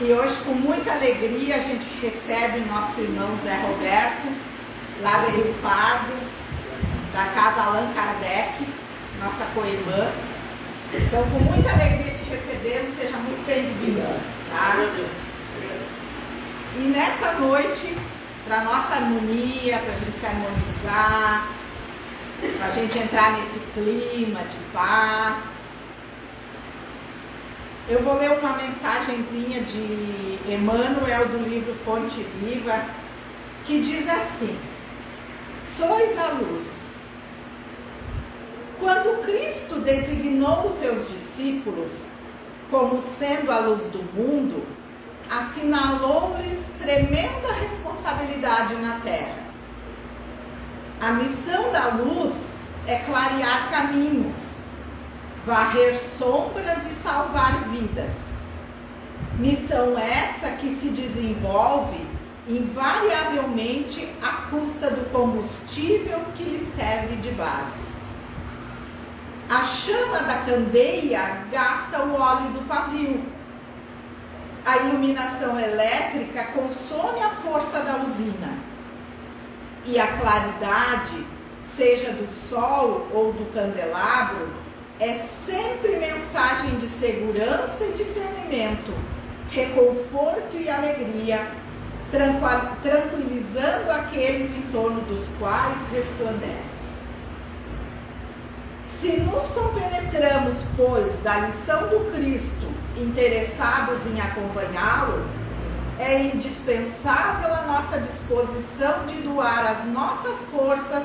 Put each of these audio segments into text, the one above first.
E hoje, com muita alegria, a gente recebe o nosso irmão Zé Roberto, lá de Rio Pardo, da Casa Allan Kardec, nossa co-irmã. Então, com muita alegria te recebendo, seja muito bem-vindo. Tá? E nessa noite, para nossa harmonia, para a gente se harmonizar, para a gente entrar nesse clima de paz, eu vou ler uma mensagenzinha de Emmanuel do livro Fonte Viva, que diz assim: sois a luz. Quando Cristo designou os seus discípulos como sendo a luz do mundo, assinalou-lhes tremenda responsabilidade na terra. A missão da luz é clarear caminhos, varrer sombras e salvar vidas. Missão essa que se desenvolve invariavelmente à custa do combustível que lhe serve de base. A chama da candeia gasta o óleo do pavio. A iluminação elétrica consome a força da usina. E a claridade, seja do sol ou do candelabro, é sempre mensagem de segurança e discernimento, reconforto e alegria, tranquilizando aqueles em torno dos quais resplandece. Se nos compenetramos, pois, da lição do Cristo, interessados em acompanhá-lo, é indispensável a nossa disposição de doar as nossas forças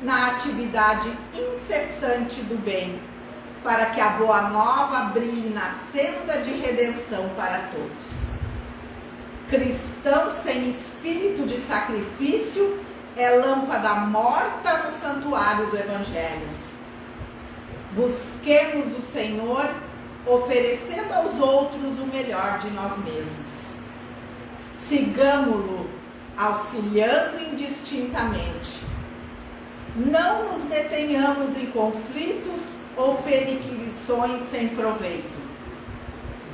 na atividade incessante do bem, para que a boa nova brilhe na senda de redenção para todos. Cristão sem espírito de sacrifício é lâmpada morta no santuário do Evangelho. Busquemos o Senhor, oferecendo aos outros o melhor de nós mesmos. Sigamo-lo, auxiliando indistintamente. Não nos detenhamos em conflitos ou perquisições sem proveito.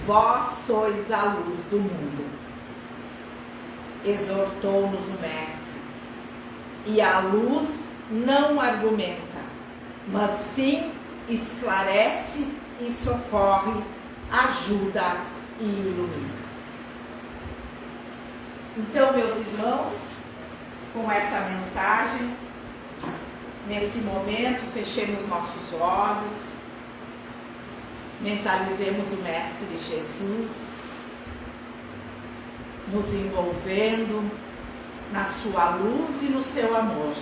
Vós sois a luz do mundo. Exortou-nos o Mestre. E a luz não argumenta, mas sim esclarece e socorre, ajuda e ilumina. Então, meus irmãos, com essa mensagem, nesse momento, fechemos nossos olhos, mentalizemos o Mestre Jesus, nos envolvendo na sua luz e no seu amor.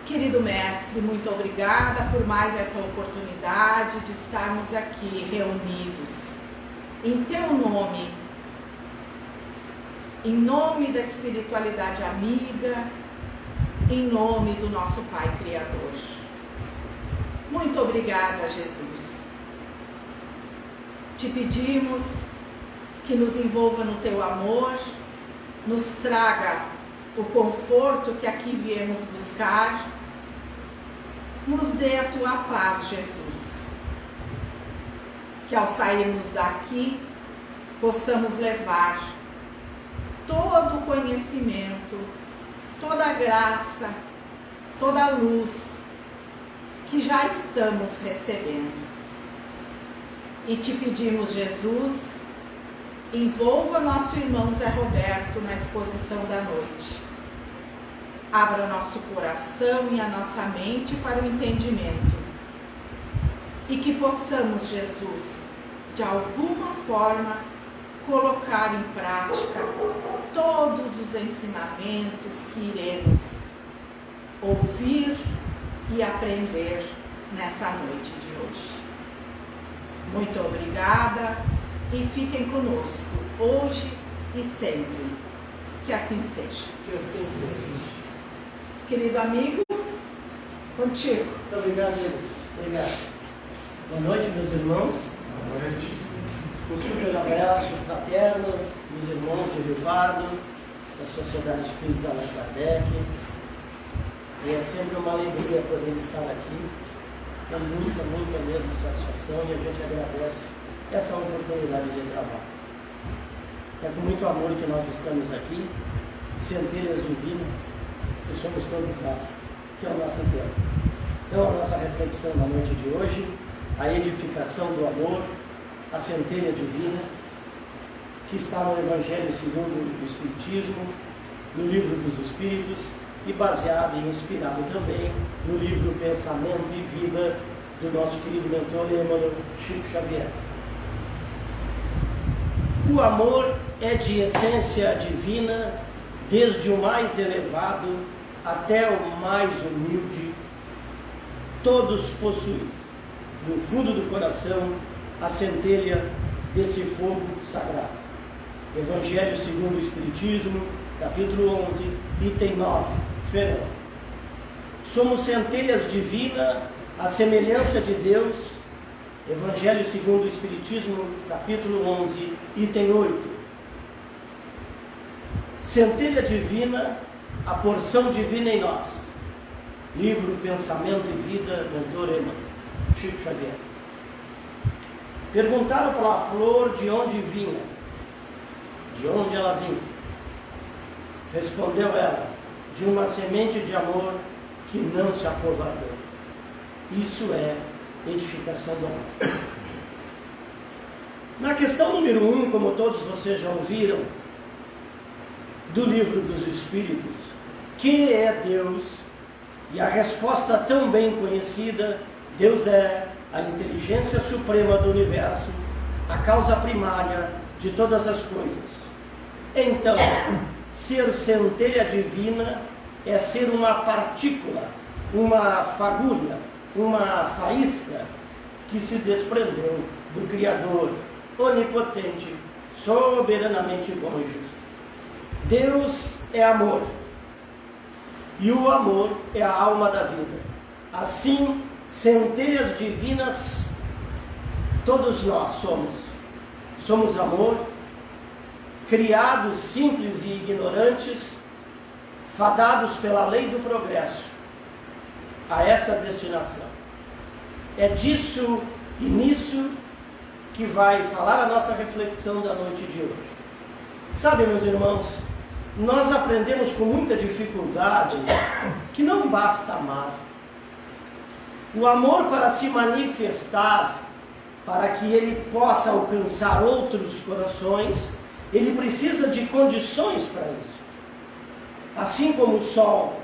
Querido Mestre, muito obrigada por mais essa oportunidade de estarmos aqui reunidos em Teu nome, em nome da espiritualidade amiga, em nome do nosso Pai Criador. Muito obrigada, Jesus. Te pedimos que nos envolva no Teu amor, nos traga o conforto que aqui viemos buscar, nos dê a Tua paz, Jesus. Que ao sairmos daqui, possamos levar todo o conhecimento, toda a graça, toda a luz que já estamos recebendo. E te pedimos, Jesus, envolva nosso irmão Zé Roberto na exposição da noite. Abra nosso coração e a nossa mente para o entendimento. E que possamos, Jesus, de alguma forma, colocar em prática todos os ensinamentos que iremos ouvir e aprender nessa noite de hoje. Muito obrigada e fiquem conosco hoje e sempre. Que assim seja. Que assim seja. Querido amigo, contigo. Muito obrigado, Deus. Obrigado. Boa noite, meus irmãos. Boa noite. Um super abraço fraterno, meus irmãos de Rio Pardo, da Sociedade Espírita Allan Kardec. E é sempre uma alegria poder estar aqui. É muita mesmo satisfação e a gente agradece essa oportunidade de trabalho. É com muito amor que nós estamos aqui, centelhas divinas, que somos todos nós, que é o nosso tema. Então, a nossa reflexão na noite de hoje, a edificação do amor, a centelha divina, que está no Evangelho segundo o Espiritismo, no Livro dos Espíritos, e baseado e inspirado também no livro Pensamento e Vida do nosso querido mentor Emmanuel Chico Xavier. O amor é de essência divina, desde o mais elevado até o mais humilde. Todos possuem, no fundo do coração, a centelha desse fogo sagrado. Evangelho segundo o Espiritismo, capítulo 11, item 9, Fernão. Somos centelhas divinas, à semelhança de Deus. Evangelho segundo o Espiritismo, capítulo 11, item 8. Centelha divina, a porção divina em nós. Livro Pensamento e Vida, mentor Emmanuel Chico Xavier. Perguntaram para a flor de onde vinha, de onde ela vinha. Respondeu ela, de uma semente de amor que não se acovardou. Isso é edificação do amor. Na questão número 1, como todos vocês já ouviram, do Livro dos Espíritos, que é Deus? E a resposta tão bem conhecida: Deus é a inteligência suprema do universo, a causa primária de todas as coisas. Então, ser centelha divina é ser uma partícula, uma fagulha, uma faísca que se desprendeu do Criador onipotente, soberanamente bom e justo. Deus é amor, e o amor é a alma da vida. Assim, centelhas divinas, todos nós somos amor, criados simples e ignorantes, fadados pela lei do progresso a essa destinação. É disso e nisso que vai falar a nossa reflexão da noite de hoje. Sabe, meus irmãos, nós aprendemos com muita dificuldade que não basta amar. O amor, para se manifestar, para que ele possa alcançar outros corações, ele precisa de condições para isso. Assim como o sol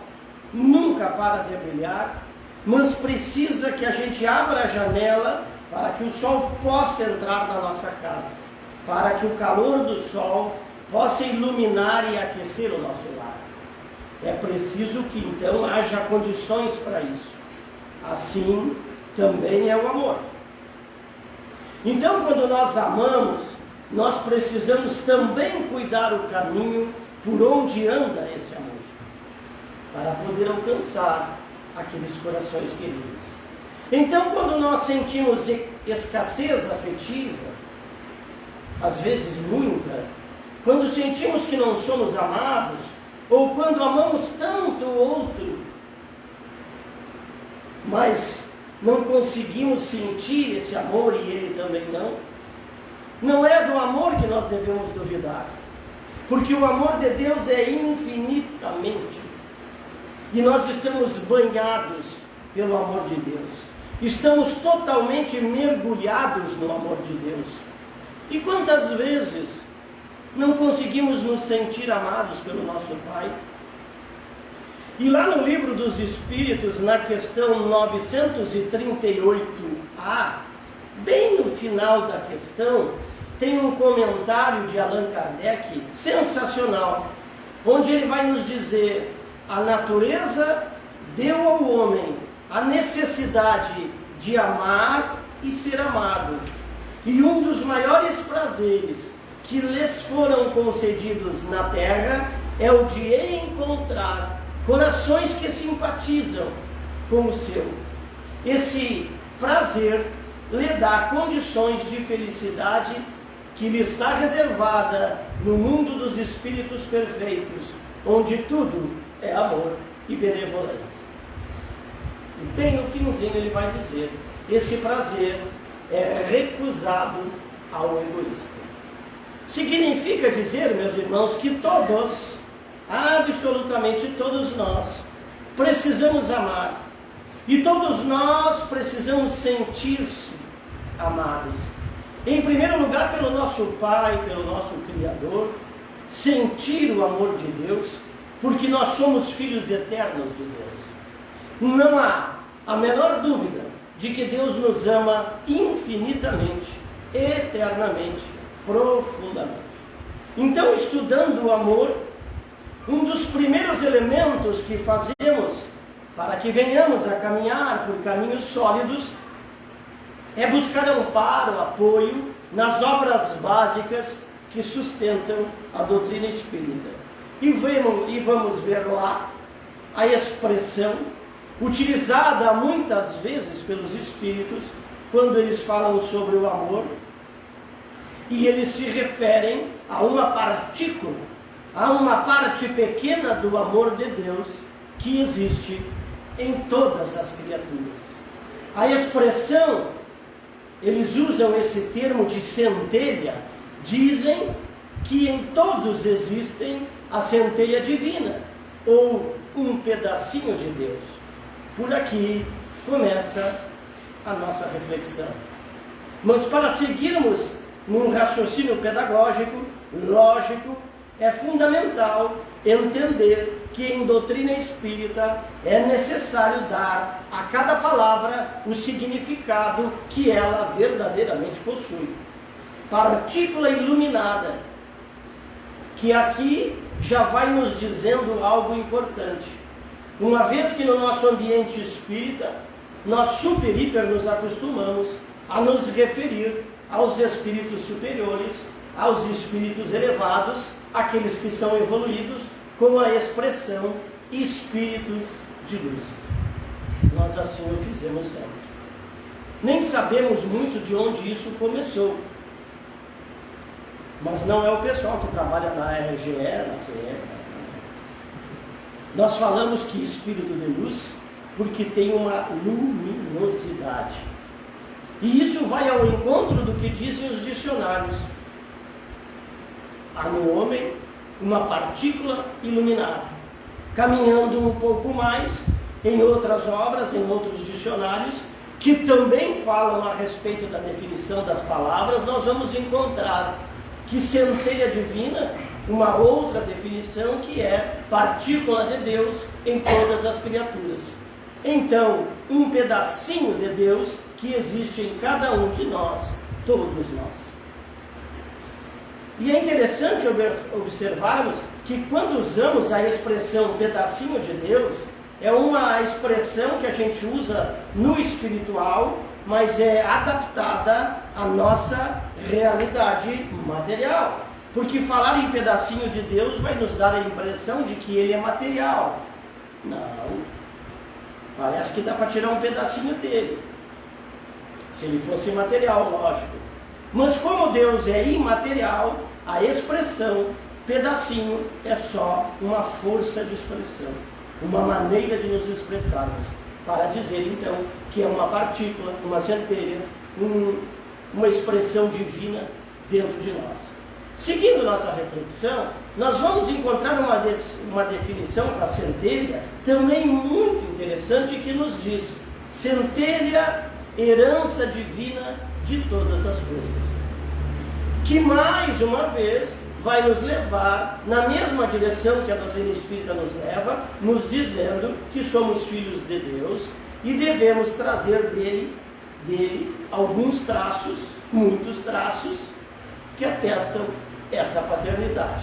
nunca para de brilhar, mas precisa que a gente abra a janela para que o sol possa entrar na nossa casa, para que o calor do sol possa iluminar e aquecer o nosso lar. É preciso que então haja condições para isso. Assim também é o amor. Então, quando nós amamos, nós precisamos também cuidar o caminho por onde anda esse amor, para poder alcançar aqueles corações queridos. Então, quando nós sentimos escassez afetiva, às vezes muita, quando sentimos que não somos amados, ou quando amamos tanto o outro, mas não conseguimos sentir esse amor e ele também não é do amor que nós devemos duvidar, porque o amor de Deus é infinitamente, e nós estamos banhados pelo amor de Deus, estamos totalmente mergulhados no amor de Deus. E quantas vezes não conseguimos nos sentir amados pelo nosso Pai? E lá no Livro dos Espíritos, na questão 938A, bem no final da questão, tem um comentário de Allan Kardec sensacional, onde ele vai nos dizer: a natureza deu ao homem a necessidade de amar e ser amado, e um dos maiores prazeres que lhes foram concedidos na terra é o de encontrar corações que simpatizam com o seu. Esse prazer lhe dá condições de felicidade que lhe está reservada no mundo dos espíritos perfeitos, onde tudo é amor e benevolência. E bem no finzinho ele vai dizer: esse prazer é recusado ao egoísta. Significa dizer, meus irmãos, que todos, absolutamente todos nós, precisamos amar. E todos nós precisamos sentir-se amados. Em primeiro lugar, pelo nosso Pai, pelo nosso Criador, sentir o amor de Deus, porque nós somos filhos eternos de Deus. Não há a menor dúvida de que Deus nos ama infinitamente, eternamente, profundamente. Então, estudando o amor, um dos primeiros elementos que fazemos para que venhamos a caminhar por caminhos sólidos é buscar amparo, apoio nas obras básicas que sustentam a doutrina espírita. E vamos ver lá a expressão utilizada muitas vezes pelos espíritos quando eles falam sobre o amor, e eles se referem a uma partícula, a uma parte pequena do amor de Deus que existe em todas as criaturas. A expressão, eles usam esse termo de centelha, dizem que em todos existem a centelha divina, ou um pedacinho de Deus. Por aqui começa a nossa reflexão. Mas para seguirmos num raciocínio pedagógico, lógico, é fundamental entender que em doutrina espírita é necessário dar a cada palavra o significado que ela verdadeiramente possui. Partícula iluminada, que aqui já vai nos dizendo algo importante. Uma vez que no nosso ambiente espírita, nós super hiper nos acostumamos a nos referir aos espíritos superiores, aos espíritos elevados, aqueles que são evoluídos, com a expressão espíritos de luz. Nós assim o fizemos sempre. Nem sabemos muito de onde isso começou. Mas não é o pessoal que trabalha na RGE, na CE. Nós falamos que espírito de luz porque tem uma luminosidade. E isso vai ao encontro do que dizem os dicionários. Há no homem uma partícula iluminada. Caminhando um pouco mais, em outras obras, em outros dicionários, que também falam a respeito da definição das palavras, nós vamos encontrar que centelha divina, uma outra definição que é partícula de Deus em todas as criaturas. Então, um pedacinho de Deus que existe em cada um de nós, todos nós. E é interessante observarmos que quando usamos a expressão pedacinho de Deus, é uma expressão que a gente usa no espiritual, mas é adaptada à nossa realidade material. Porque falar em pedacinho de Deus vai nos dar a impressão de que ele é material. Não. Parece que dá para tirar um pedacinho dele. Se ele fosse material, lógico. Mas como Deus é imaterial, a expressão pedacinho é só uma força de expressão, uma maneira de nos expressarmos, para dizer então que é uma partícula, uma centelha, uma expressão divina dentro de nós. Seguindo nossa reflexão, nós vamos encontrar uma definição para centelha também muito interessante que nos diz: centelha, herança divina de todas as coisas. Que mais uma vez vai nos levar na mesma direção que a doutrina espírita nos leva, nos dizendo que somos filhos de Deus e devemos trazer dele alguns traços, muitos traços, que atestam essa paternidade.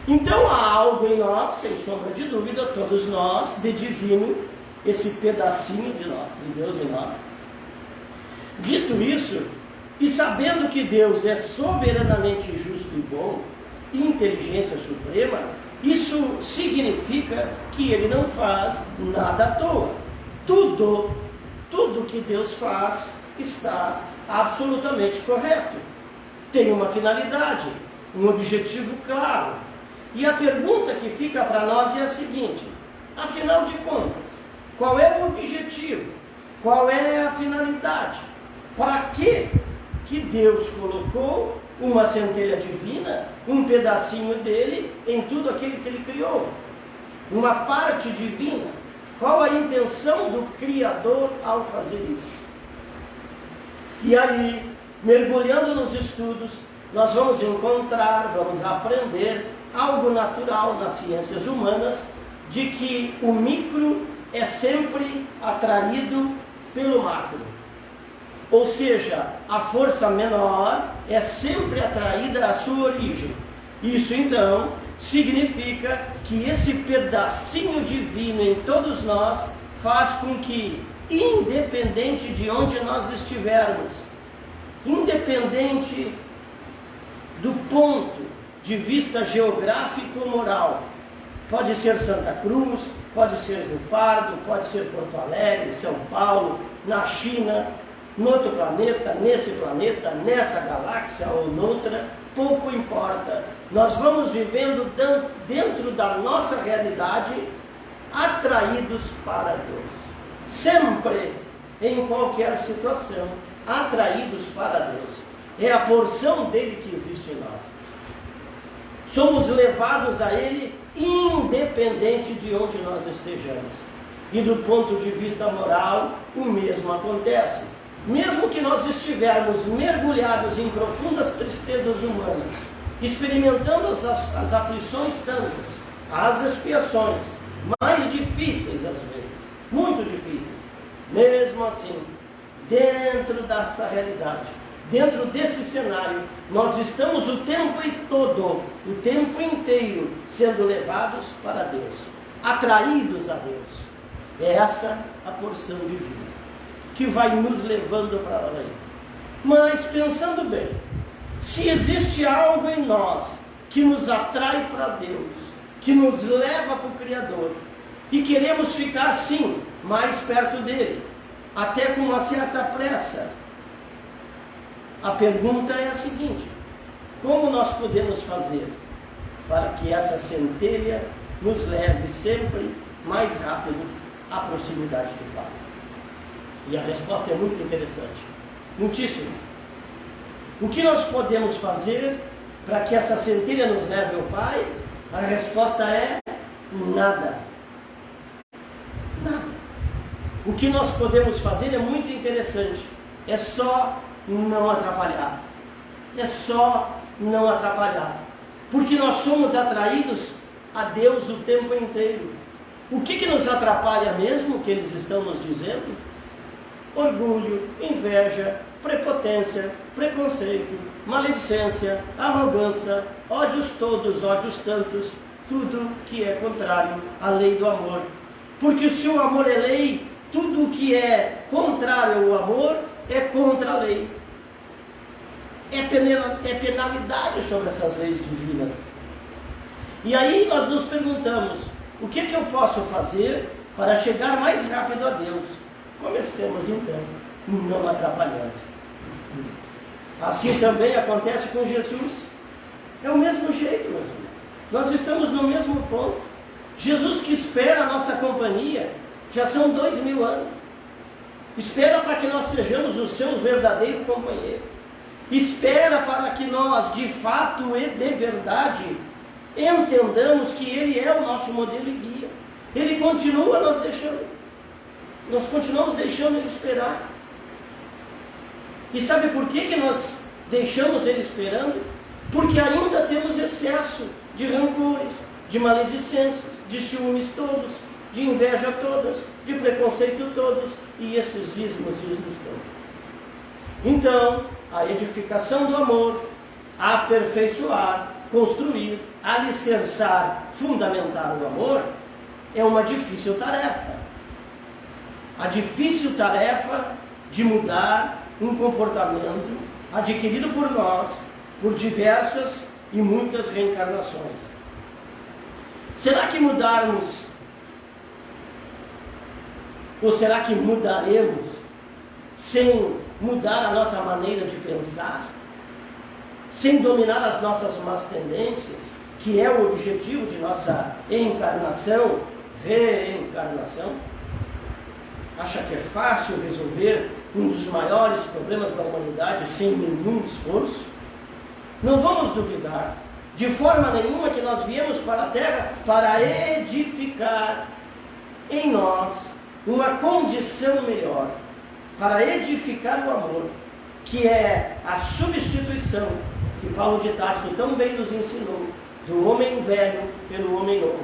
Então há algo em nós, sem sombra de dúvida, todos nós, de divino, esse pedacinho de nós, de Deus em nós. Dito isso, e sabendo que Deus é soberanamente justo e bom, inteligência suprema, isso significa que ele não faz nada à toa. Tudo que Deus faz está absolutamente correto. Tem uma finalidade, um objetivo claro. E a pergunta que fica para nós é a seguinte: afinal de contas, qual é o objetivo? Qual é a finalidade? Para que que Deus colocou uma centelha divina, um pedacinho dele em tudo aquilo que ele criou. Uma parte divina. Qual a intenção do Criador ao fazer isso? E aí, mergulhando nos estudos, nós vamos encontrar, vamos aprender algo natural nas ciências humanas, de que o micro é sempre atraído pelo macro. Ou seja, a força menor é sempre atraída à sua origem. Isso então significa que esse pedacinho divino em todos nós faz com que, independente de onde nós estivermos, independente do ponto de vista geográfico-moral, pode ser Santa Cruz, pode ser Rio Pardo, pode ser Porto Alegre, São Paulo, na China, no outro planeta, nesse planeta, nessa galáxia ou noutra, pouco importa. Nós vamos vivendo dentro da nossa realidade, atraídos para Deus. Sempre, em qualquer situação, atraídos para Deus. É a porção dele que existe em nós. Somos levados a ele independente de onde nós estejamos. E do ponto de vista moral, o mesmo acontece. Mesmo que nós estivermos mergulhados em profundas tristezas humanas, experimentando as aflições tantas, as expiações, mais difíceis às vezes, muito difíceis, mesmo assim, dentro dessa realidade, dentro desse cenário, nós estamos o tempo todo, o tempo inteiro, sendo levados para Deus, atraídos a Deus. É essa a porção divina que vai nos levando para lá. Mas pensando bem, se existe algo em nós que nos atrai para Deus, que nos leva para o Criador, e queremos ficar sim mais perto dele, até com uma certa pressa, a pergunta é a seguinte: como nós podemos fazer para que essa centelha nos leve sempre mais rápido à proximidade do Pai? E a resposta é muito interessante, muitíssimo. O que nós podemos fazer para que essa centelha nos leve ao Pai? A resposta é nada. Nada. O que nós podemos fazer é muito interessante. É só não atrapalhar. É só não atrapalhar. Porque nós somos atraídos a Deus o tempo inteiro. O que nos atrapalha mesmo, que eles estão nos dizendo? Orgulho, inveja, prepotência, preconceito, maledicência, arrogância, ódios todos, ódios tantos, tudo que é contrário à lei do amor. Porque se o amor é lei, tudo que é contrário ao amor é contra a lei. É penalidade sobre essas leis divinas. E aí nós nos perguntamos, o que eu posso fazer para chegar mais rápido a Deus? Comecemos então, não atrapalhando. Assim também acontece com Jesus. É o mesmo jeito, meus irmãos. Nós estamos no mesmo ponto. Jesus que espera a nossa companhia, já são 2000 anos. Espera para que nós sejamos o seu verdadeiro companheiro. Espera para que nós, de fato e de verdade, entendamos que Ele é o nosso modelo e guia. Ele continua nos deixando. Nós continuamos deixando Ele esperar. E sabe por que nós deixamos Ele esperando? Porque ainda temos excesso de rancores, de maledicências, de ciúmes todos, de inveja todas, de preconceito todos, e esses ismos todos. Então, a edificação do amor, aperfeiçoar, construir, alicerçar, fundamentar o amor, é uma difícil tarefa. A difícil tarefa de mudar um comportamento adquirido por nós, por diversas e muitas reencarnações. Será que mudarmos, ou será que mudaremos sem mudar a nossa maneira de pensar? Sem dominar as nossas más tendências, que é o objetivo de nossa encarnação, reencarnação? Acha que é fácil resolver um dos maiores problemas da humanidade sem nenhum esforço? Não vamos duvidar de forma nenhuma que nós viemos para a terra para edificar em nós uma condição melhor, para edificar o amor, que é a substituição que Paulo de Tarso tão bem nos ensinou, do homem velho pelo homem novo.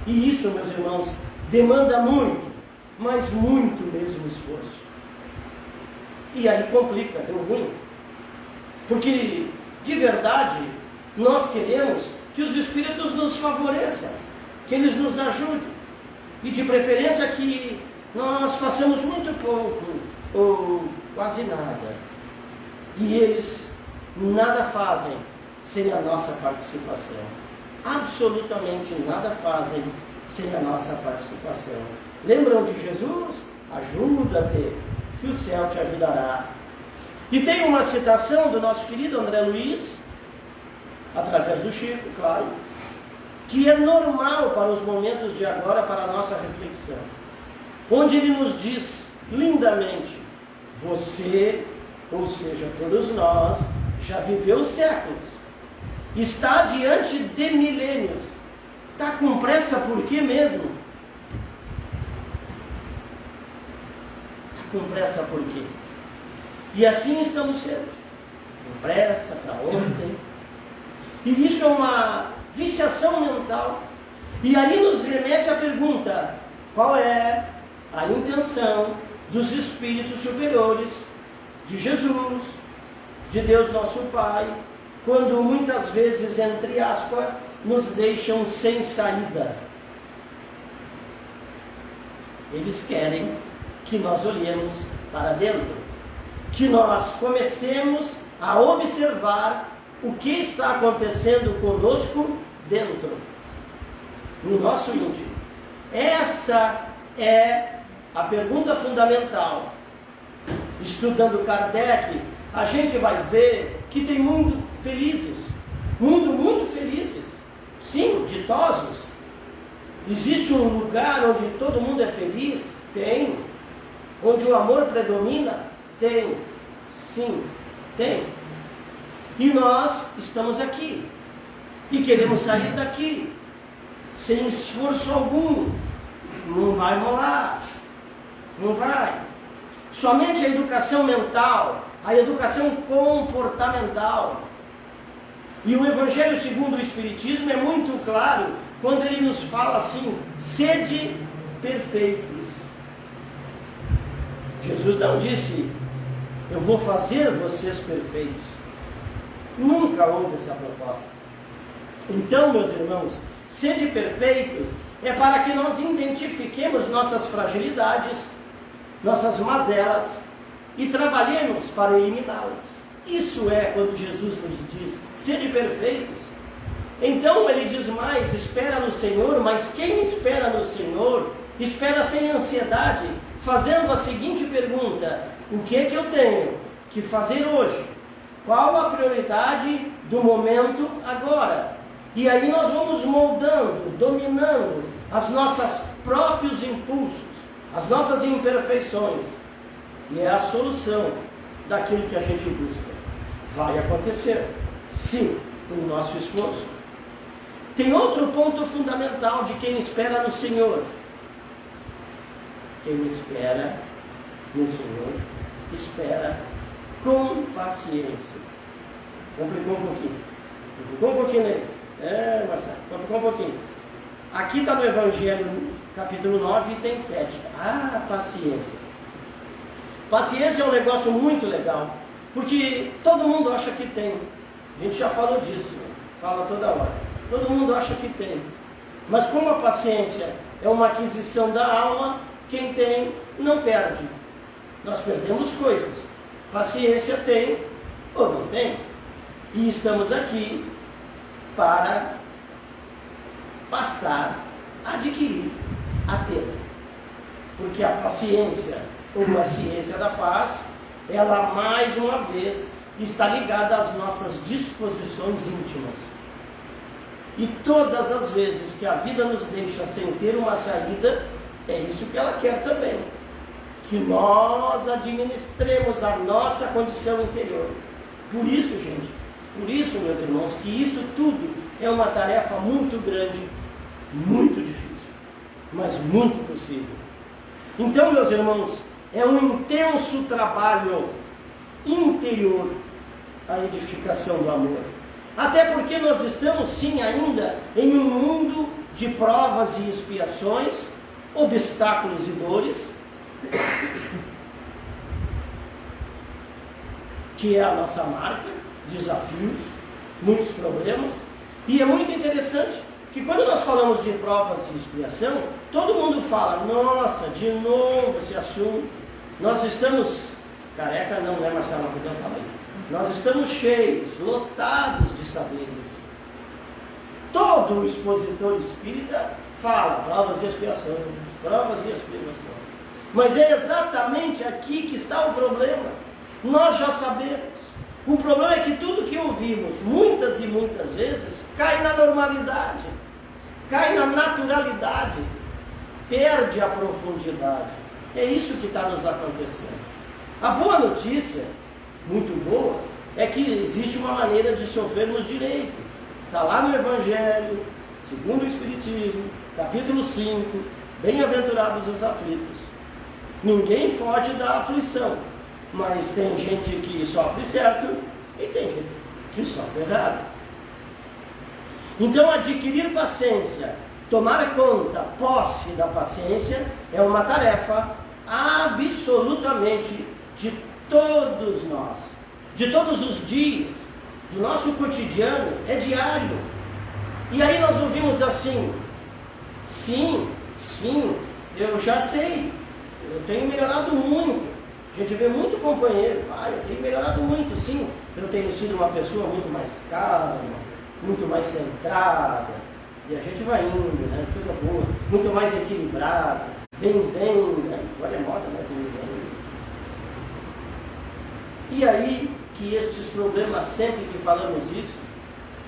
E isso, meus irmãos, demanda muito, mas muito mesmo esforço. E aí complica, deu ruim. Porque, de verdade, nós queremos que os Espíritos nos favoreçam, que eles nos ajudem. E de preferência que nós façamos muito pouco ou quase nada. E eles nada fazem sem a nossa participação. Absolutamente nada fazem sem a nossa participação. Lembram de Jesus? Ajuda-te, que o céu te ajudará. E tem uma citação do nosso querido André Luiz, através do Chico, claro, que é normal para os momentos de agora, para a nossa reflexão, onde ele nos diz lindamente: você, ou seja, todos nós, já viveu séculos, está diante de milênios, está com pressa por quê mesmo? Está com pressa por quê? E assim estamos sendo, com pressa para ontem. E isso é uma viciação mental. E aí nos remete à pergunta: qual é a intenção dos espíritos superiores, de Jesus, de Deus nosso Pai, quando muitas vezes, entre aspas, nos deixam sem saída? Eles querem que nós olhemos para dentro, que nós comecemos a observar o que está acontecendo conosco dentro, no nosso íntimo. Essa é a pergunta fundamental. Estudando Kardec, a gente vai ver que tem mundo felizes, mundo muito felizes, sim, ditosos. Existe um lugar onde todo mundo é feliz? Tem. Onde o amor predomina? Tem. Sim, tem. E nós estamos aqui e queremos sair daqui sem esforço algum. Não vai rolar, não vai. Somente a educação mental, a educação comportamental. E o Evangelho segundo o Espiritismo é muito claro quando ele nos fala assim: sede perfeitos. Jesus não disse: eu vou fazer vocês perfeitos. Nunca houve essa proposta. Então, meus irmãos, sede perfeitos é para que nós identifiquemos nossas fragilidades, nossas mazelas e trabalhemos para eliminá-las. Isso é quando Jesus nos diz: sede perfeitos. Então ele diz mais: espera no Senhor. Mas quem espera no Senhor, espera sem ansiedade, fazendo a seguinte pergunta: o que é que eu tenho que fazer hoje? Qual a prioridade do momento agora? E aí nós vamos moldando, dominando os nossos próprios impulsos, as nossas imperfeições. E é a solução daquilo que a gente busca. Vai acontecer, sim, com o nosso esforço. Tem outro ponto fundamental de quem espera no Senhor. Quem espera no Senhor, espera com paciência. Complicou um pouquinho. Complicou um pouquinho nesse. Marcelo, complicou um pouquinho. Aqui está no Evangelho, capítulo 9, item 7. Paciência. Paciência é um negócio muito legal, porque todo mundo acha que tem. A gente já falou disso, fala toda hora. Todo mundo acha que tem. Mas como a paciência é uma aquisição da alma, quem tem não perde. Nós perdemos coisas. Paciência tem ou não tem. E estamos aqui para passar a adquirir, a ter. Porque a paciência, ou a ciência da paz, ela mais uma vez está ligada às nossas disposições íntimas. E todas as vezes que a vida nos deixa sem ter uma saída, é isso que ela quer também. que nós administremos a nossa condição interior. Por isso, gente, por isso, meus irmãos, que isso tudo é uma tarefa muito grande, muito difícil, mas muito possível. Então, meus irmãos, é um intenso trabalho interior a edificação do amor. Até porque nós estamos, sim, ainda em um mundo de provas e expiações, obstáculos e dores, que é a nossa marca, desafios, muitos problemas. E é muito interessante que quando nós falamos de provas e expiação, todo mundo fala, nossa, de novo esse assunto. Nós estamos, careca não, né, Marcelo? Não podemos falar isso. Nós estamos cheios, lotados de saberes. Todo expositor espírita fala provas e expiações, provas e expiações. Mas é exatamente aqui que está o problema. Nós já sabemos. O problema é que tudo que ouvimos, muitas e muitas vezes, cai na normalidade, cai na naturalidade, perde a profundidade. É isso que está nos acontecendo. A boa notícia, muito boa, é que existe uma maneira de sofrermos direito. Está lá no Evangelho, segundo o Espiritismo, capítulo 5, bem-aventurados os aflitos. Ninguém foge da aflição, mas tem gente que sofre certo e tem gente que sofre errado. Então, adquirir paciência, tomar conta, posse da paciência, é uma tarefa absolutamente de todos nós, de todos os dias, do nosso cotidiano, é diário. E aí nós ouvimos assim, sim, eu já sei, eu tenho melhorado muito. A gente vê muito companheiro, eu tenho melhorado muito, sim, eu tenho sido uma pessoa muito mais calma, muito mais centrada, e a gente vai indo, né, coisa boa, muito mais equilibrada, bem zen, né, agora é moda, né, bem zen. E aí que estes problemas, sempre que falamos isso,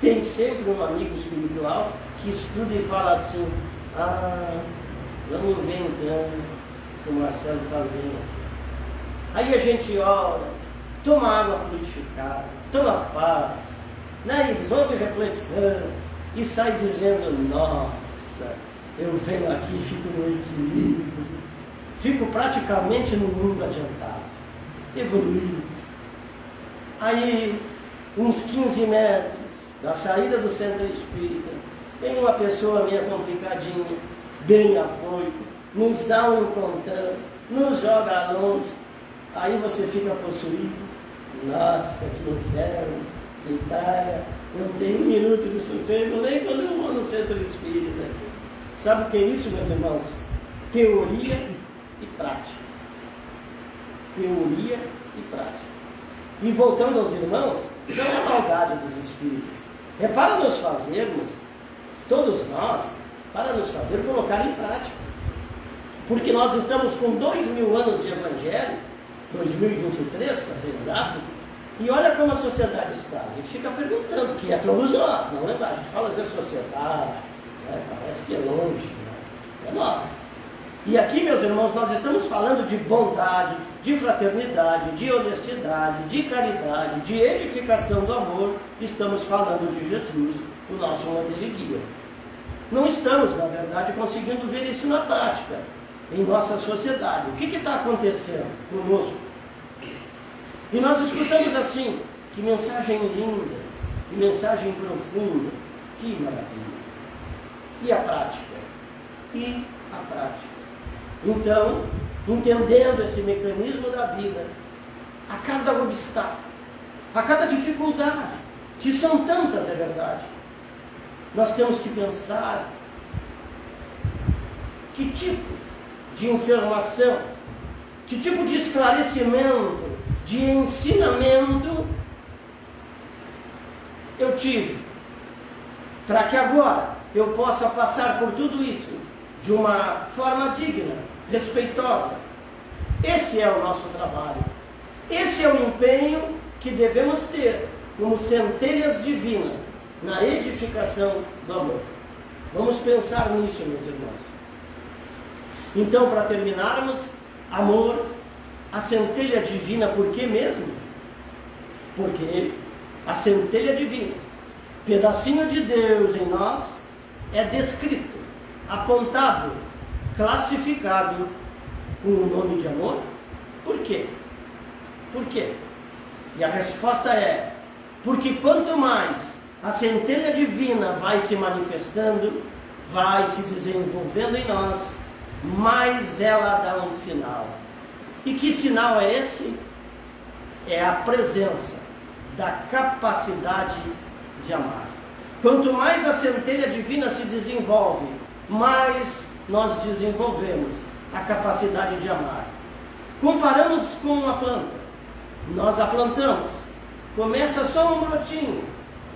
tem sempre um amigo espiritual que estuda e fala assim, vamos ver então o Marcelo fazendo assim. Aí a gente ora, toma água fluidificada, toma paz, né? E resolve reflexão e sai dizendo, nossa, eu venho aqui e fico no equilíbrio, fico praticamente no mundo adiantado, evoluído. Aí, uns 15 metros da saída do centro espírita, vem uma pessoa meio complicadinha, bem afoito, nos dá um encontrão, nos joga longe. Aí você fica possuído, nossa, que inferno, que praia, não tem um minuto de sossego, nem quando eu vou no centro espírita. Sabe o que é isso, meus irmãos? Teoria e prática. Teoria e prática. E voltando aos irmãos, não é a maldade dos espíritos, é para nos fazermos, todos nós, para nos fazer colocar em prática. Porque nós estamos com 2000 anos de evangelho, 2023 para ser exato, e olha como a sociedade está. A gente fica perguntando, que é todos nós, não lembra? A gente fala de sociedade, né? Parece que é longe, né? É nós. E aqui, meus irmãos, nós estamos falando de bondade, de fraternidade, de honestidade, de caridade, de edificação do amor. Estamos falando de Jesus, o nosso modelo e guia. Não estamos, na verdade, conseguindo ver isso na prática, em nossa sociedade. O que está acontecendo conosco? E nós escutamos assim, que mensagem linda, que mensagem profunda, que maravilha. E a prática? E a prática? Então, entendendo esse mecanismo da vida, a cada obstáculo, a cada dificuldade, que são tantas, é verdade, nós temos que pensar que tipo de informação, que tipo de esclarecimento, de ensinamento eu tive, para que agora eu possa passar por tudo isso de uma forma digna, respeitosa. Esse é o nosso trabalho, esse é o empenho que devemos ter como centelhas divinas na edificação do amor. Vamos pensar nisso, meus irmãos. Então, para terminarmos, amor, a centelha divina. Por que mesmo? Porque a centelha divina, pedacinho de Deus em nós, é descrito, apontado, classificado com o nome de amor. Por quê? Por quê? E a resposta é: porque quanto mais a centelha divina vai se manifestando, vai se desenvolvendo em nós, mais ela dá um sinal. E que sinal é esse? É a presença da capacidade de amar. Quanto mais a centelha divina se desenvolve, mais nós desenvolvemos a capacidade de amar. Comparamos com uma planta. Nós a plantamos, começa só um brotinho,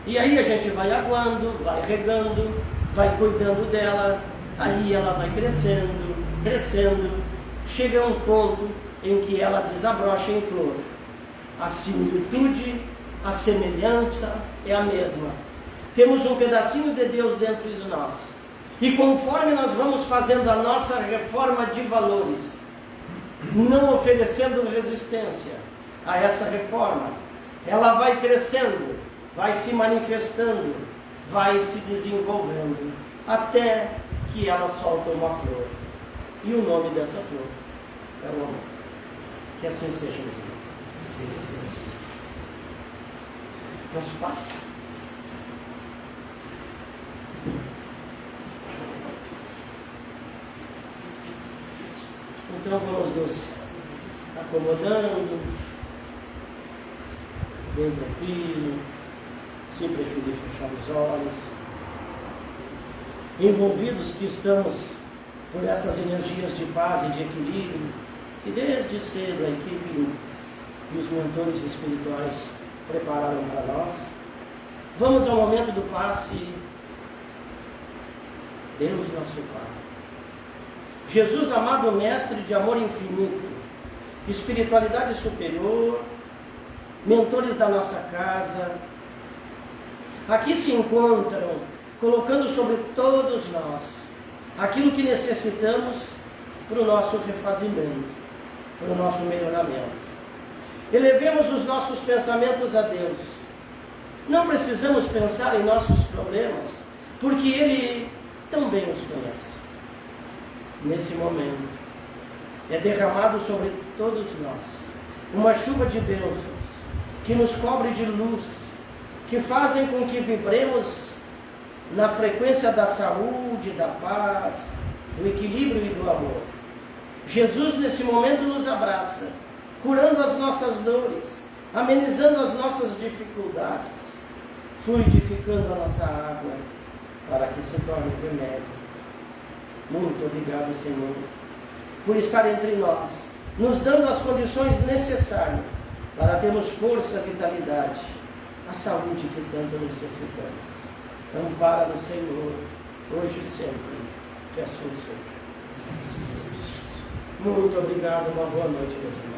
e aí a gente vai aguando, vai regando, vai cuidando dela, aí ela vai crescendo, crescendo, chega a um ponto em que ela desabrocha em flor. A similitude, a semelhança é a mesma. Temos um pedacinho de Deus dentro de nós, e conforme nós vamos fazendo a nossa reforma de valores, não oferecendo resistência a essa reforma, ela vai crescendo, vai se manifestando, vai se desenvolvendo, até que ela solta uma flor. E o nome dessa flor é o amor. Que assim seja. Vamos passar. Então vamos nos acomodando, bem tranquilo, sem preferir fechar os olhos, envolvidos que estamos por essas energias de paz e de equilíbrio, que desde cedo a equipe e os mentores espirituais prepararam para nós. Vamos ao momento do passe. Deus nosso Pai, Jesus amado Mestre de amor infinito, espiritualidade superior, mentores da nossa casa, aqui se encontram, colocando sobre todos nós aquilo que necessitamos para o nosso refazimento, para o nosso melhoramento. Elevemos os nossos pensamentos a Deus. Não precisamos pensar em nossos problemas, porque Ele também os conhece. Nesse momento, é derramado sobre todos nós uma chuva de bênçãos que nos cobre de luz, que fazem com que vibremos na frequência da saúde, da paz, do equilíbrio e do amor. Jesus nesse momento nos abraça, curando as nossas dores, amenizando as nossas dificuldades, fluidificando a nossa água para que se torne remédio. Muito obrigado, Senhor, por estar entre nós, nos dando as condições necessárias para termos força, vitalidade, a saúde que tanto necessitamos. Ampara-nos, Senhor, hoje e sempre, que assim seja. Muito obrigado, uma boa noite, meus irmãos.